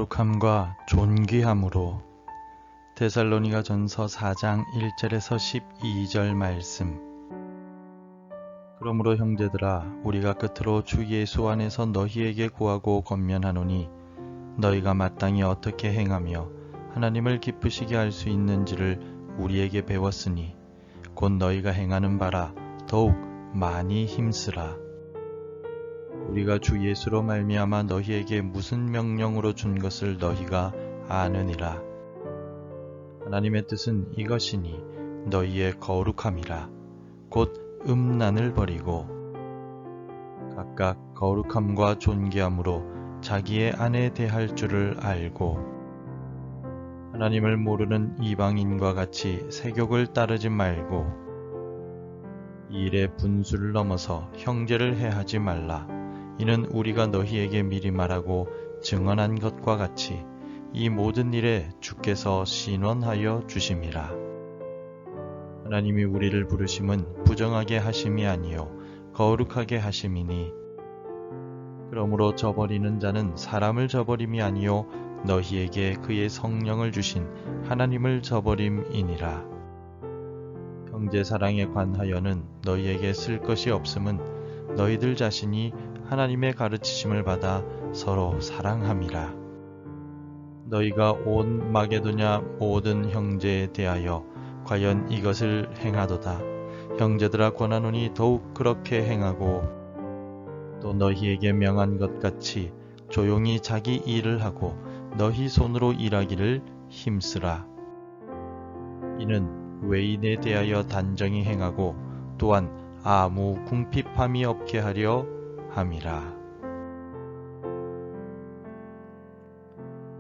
거룩함과 존귀함으로. 데살로니가 전서 4장 1절에서 12절 말씀. 그러므로 형제들아, 우리가 끝으로 주 예수 안에서 너희에게 구하고 권면하노니 너희가 마땅히 어떻게 행하며 하나님을 기쁘시게 할 수 있는지를 우리에게 배웠으니 곧 너희가 행하는 바라 더욱 많이 힘쓰라. 우리가 주 예수로 말미암아 너희에게 무슨 명령으로 준 것을 너희가 아느니라. 하나님의 뜻은 이것이니 너희의 거룩함이라. 곧 음란을 버리고 각각 거룩함과 존귀함으로 자기의 아내 대할 줄을 알고 하나님을 모르는 이방인과 같이 세욕을 따르지 말고 이 일의 분수를 넘어서 형제를 해하지 말라. 이는 우리가 너희에게 미리 말하고 증언한 것과 같이 이 모든 일에 주께서 신원하여 주심이라. 하나님이 우리를 부르심은 부정하게 하심이 아니요 거룩하게 하심이니 그러므로 저버리는 자는 사람을 저버림이 아니요 너희에게 그의 성령을 주신 하나님을 저버림이니라. 형제 사랑에 관하여는 너희에게 쓸 것이 없음은 너희들 자신이 하나님의 가르치심을 받아 서로 사랑함이라. 너희가 온 마게도냐 모든 형제에 대하여 과연 이것을 행하도다. 형제들아 권하노니 더욱 그렇게 행하고 또 너희에게 명한 것 같이 조용히 자기 일을 하고 너희 손으로 일하기를 힘쓰라. 이는 외인에 대하여 단정히 행하고 또한 아무 궁핍함이 없게 하려 함이라.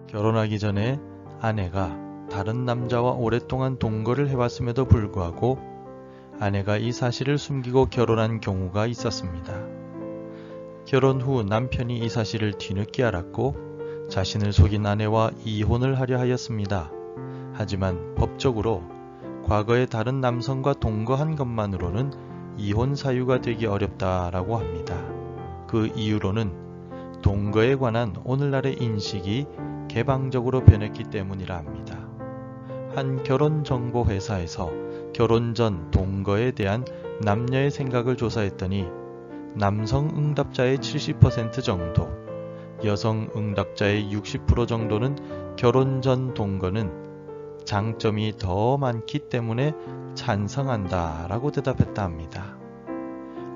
결혼하기 전에 아내가 다른 남자와 오랫동안 동거를 해왔음에도 불구하고 아내가 이 사실을 숨기고 결혼한 경우가 있었습니다. 결혼 후 남편이 이 사실을 뒤늦게 알았고 자신을 속인 아내와 이혼을 하려 하였습니다. 하지만 법적으로 과거에 다른 남성과 동거한 것만으로는 이혼 사유가 되기 어렵다라고 합니다. 그 이유로는 동거에 관한 오늘날의 인식이 개방적으로 변했기 때문이라 합니다. 한 결혼정보회사에서 결혼 전 동거에 대한 남녀의 생각을 조사했더니 남성 응답자의 70% 정도, 여성 응답자의 60% 정도는 결혼 전 동거는 장점이 더 많기 때문에 찬성한다 라고 대답했다 합니다.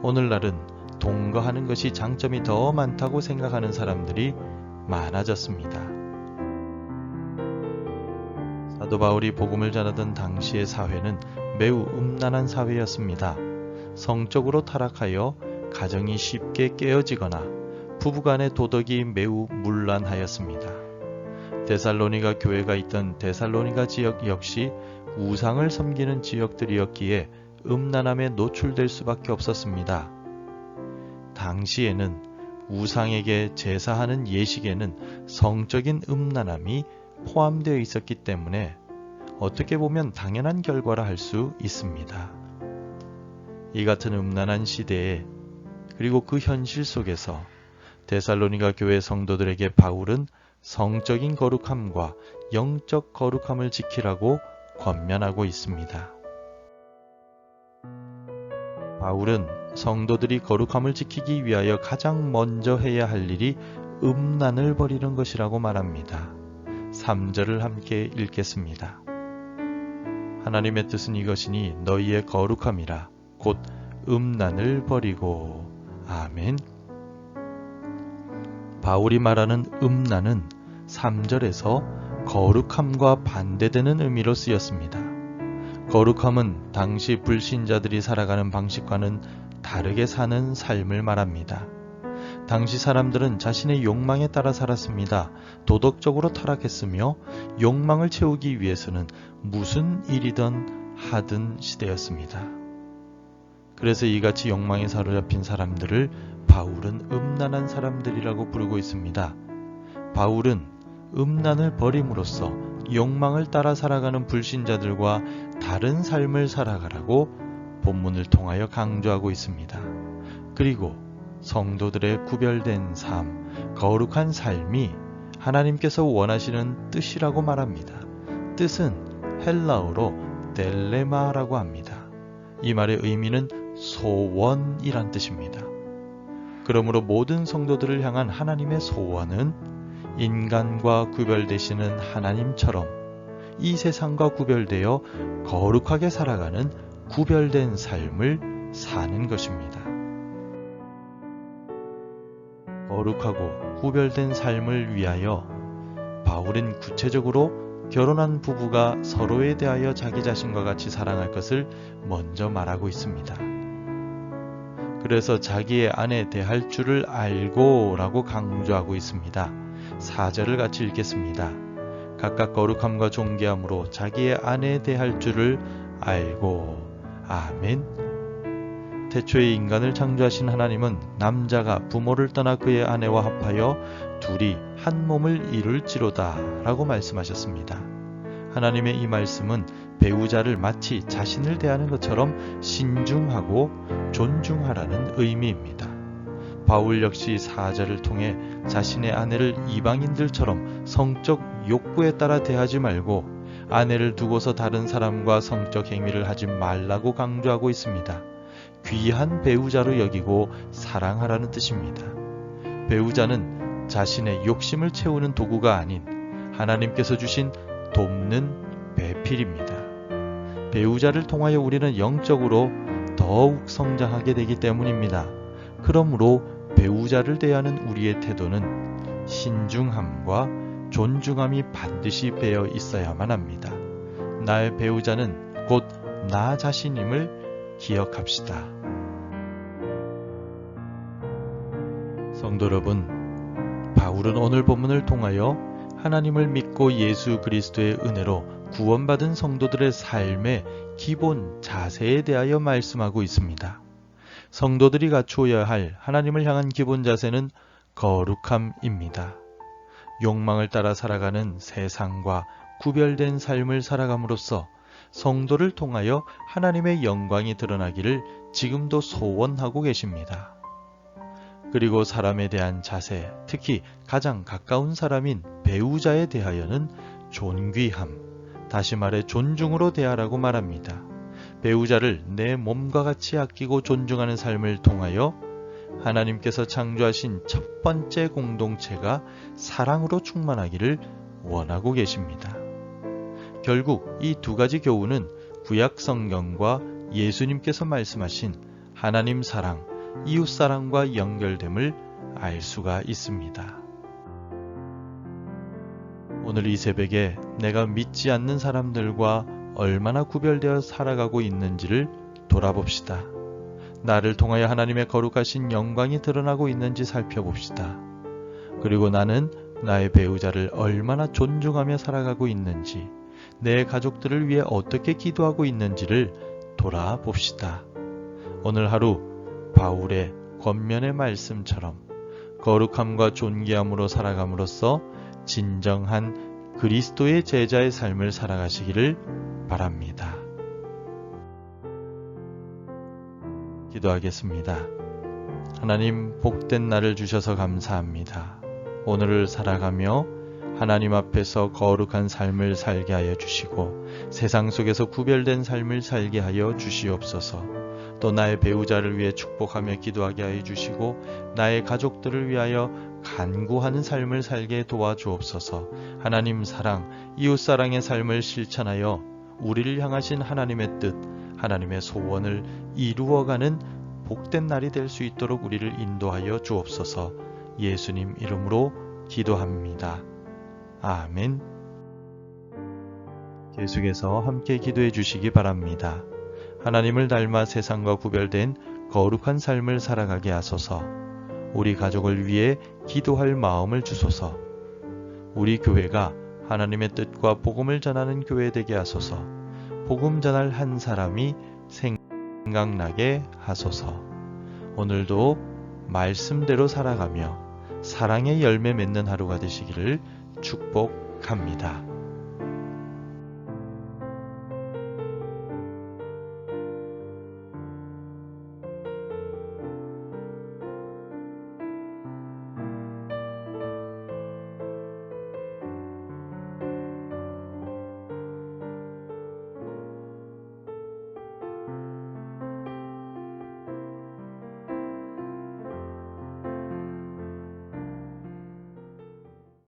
오늘날은 동거하는 것이 장점이 더 많다고 생각하는 사람들이 많아졌습니다. 사도 바울이 복음을 전하던 당시의 사회는 매우 음란한 사회였습니다. 성적으로 타락하여 가정이 쉽게 깨어지거나 부부간의 도덕이 매우 문란하였습니다. 데살로니가 교회가 있던 데살로니가 지역 역시 우상을 섬기는 지역들이었기에 음란함에 노출될 수밖에 없었습니다. 당시에는 우상에게 제사하는 예식에는 성적인 음란함이 포함되어 있었기 때문에 어떻게 보면 당연한 결과라 할 수 있습니다. 이 같은 음란한 시대에 그리고 그 현실 속에서 데살로니가 교회 성도들에게 바울은 성적인 거룩함과 영적 거룩함을 지키라고 권면하고 있습니다. 바울은 성도들이 거룩함을 지키기 위하여 가장 먼저 해야 할 일이 음란을 버리는 것이라고 말합니다. 3절을 함께 읽겠습니다. 하나님의 뜻은 이것이니 너희의 거룩함이라. 곧 음란을 버리고. 아멘. 바울이 말하는 음란은 3절에서 거룩함과 반대되는 의미로 쓰였습니다. 거룩함은 당시 불신자들이 살아가는 방식과는 다르게 사는 삶을 말합니다. 당시 사람들은 자신의 욕망에 따라 살았습니다. 도덕적으로 타락했으며 욕망을 채우기 위해서는 무슨 일이든 하던 시대였습니다. 그래서 이같이 욕망에 사로잡힌 사람들을 바울은 음란한 사람들이라고 부르고 있습니다. 바울은 음란을 버림으로써 욕망을 따라 살아가는 불신자들과 다른 삶을 살아가라고 본문을 통하여 강조하고 있습니다. 그리고 성도들의 구별된 삶, 거룩한 삶이 하나님께서 원하시는 뜻이라고 말합니다. 뜻은 헬라어로 델레마라고 합니다. 이 말의 의미는 소원이란 뜻입니다. 그러므로 모든 성도들을 향한 하나님의 소원은 인간과 구별되시는 하나님처럼 이 세상과 구별되어 거룩하게 살아가는 구별된 삶을 사는 것입니다. 거룩하고 구별된 삶을 위하여 바울은 구체적으로 결혼한 부부가 서로에 대하여 자기 자신과 같이 사랑할 것을 먼저 말하고 있습니다. 그래서 자기의 아내 대할 줄을 알고 라고 강조하고 있습니다. 4절을 같이 읽겠습니다. 각각 거룩함과 존귀함으로 자기의 아내에 대할 줄을 알고. 아멘. 태초에 인간을 창조하신 하나님은 남자가 부모를 떠나 그의 아내와 합하여 둘이 한 몸을 이룰지로다 라고 말씀하셨습니다. 하나님의 이 말씀은 배우자를 마치 자신을 대하는 것처럼 신중하고 존중하라는 의미입니다. 바울 역시 4절을 통해 자신의 아내를 이방인들처럼 성적 욕구에 따라 대하지 말고 아내를 두고서 다른 사람과 성적 행위를 하지 말라고 강조하고 있습니다. 귀한 배우자로 여기고 사랑하라는 뜻입니다. 배우자는 자신의 욕심을 채우는 도구가 아닌 하나님께서 주신 돕는 배필입니다. 배우자를 통하여 우리는 영적으로 더욱 성장하게 되기 때문입니다. 그러므로 배우자를 대하는 우리의 태도는 신중함과 존중함이 반드시 배어 있어야만 합니다. 나의 배우자는 곧 나 자신임을 기억합시다. 성도 여러분, 바울은 오늘 본문을 통하여 하나님을 믿고 예수 그리스도의 은혜로 구원받은 성도들의 삶의 기본 자세에 대하여 말씀하고 있습니다. 성도들이 갖추어야 할 하나님을 향한 기본 자세는 거룩함입니다. 욕망을 따라 살아가는 세상과 구별된 삶을 살아감으로써 성도를 통하여 하나님의 영광이 드러나기를 지금도 소원하고 계십니다. 그리고 사람에 대한 자세, 특히 가장 가까운 사람인 배우자에 대하여는 존귀함, 다시 말해 존중으로 대하라고 말합니다. 배우자를 내 몸과 같이 아끼고 존중하는 삶을 통하여 하나님께서 창조하신 첫 번째 공동체가 사랑으로 충만하기를 원하고 계십니다. 결국 이 두 가지 교훈은 구약 성경과 예수님께서 말씀하신 하나님 사랑, 이웃 사랑과 연결됨을 알 수가 있습니다. 오늘 이 새벽에 내가 믿지 않는 사람들과 얼마나 구별되어 살아가고 있는지를 돌아봅시다. 나를 통하여 하나님의 거룩하신 영광이 드러나고 있는지 살펴봅시다. 그리고 나는 나의 배우자를 얼마나 존중하며 살아가고 있는지, 내 가족들을 위해 어떻게 기도하고 있는지를 돌아봅시다. 오늘 하루 바울의 권면의 말씀처럼 거룩함과 존귀함으로 살아감으로써 진정한 그리스도의 제자의 삶을 살아가시기를 바랍니다. 기도하겠습니다. 하나님, 복된 날을 주셔서 감사합니다. 오늘을 살아가며 하나님 앞에서 거룩한 삶을 살게 하여 주시고 세상 속에서 구별된 삶을 살게 하여 주시옵소서. 또 나의 배우자를 위해 축복하며 기도하게 하여 주시고 나의 가족들을 위하여 간구하는 삶을 살게 도와주옵소서. 하나님 사랑, 이웃 사랑의 삶을 실천하여 우리를 향하신 하나님의 뜻, 하나님의 소원을 이루어가는 복된 날이 될 수 있도록 우리를 인도하여 주옵소서. 예수님 이름으로 기도합니다. 아멘. 계속해서 함께 기도해 주시기 바랍니다. 하나님을 닮아 세상과 구별된 거룩한 삶을 살아가게 하소서. 우리 가족을 위해 기도할 마음을 주소서. 우리 교회가 하나님의 뜻과 복음을 전하는 교회 되게 하소서. 복음 전할 한 사람이 생각나게 하소서. 오늘도 말씀대로 살아가며 사랑의 열매 맺는 하루가 되시기를 축복합니다.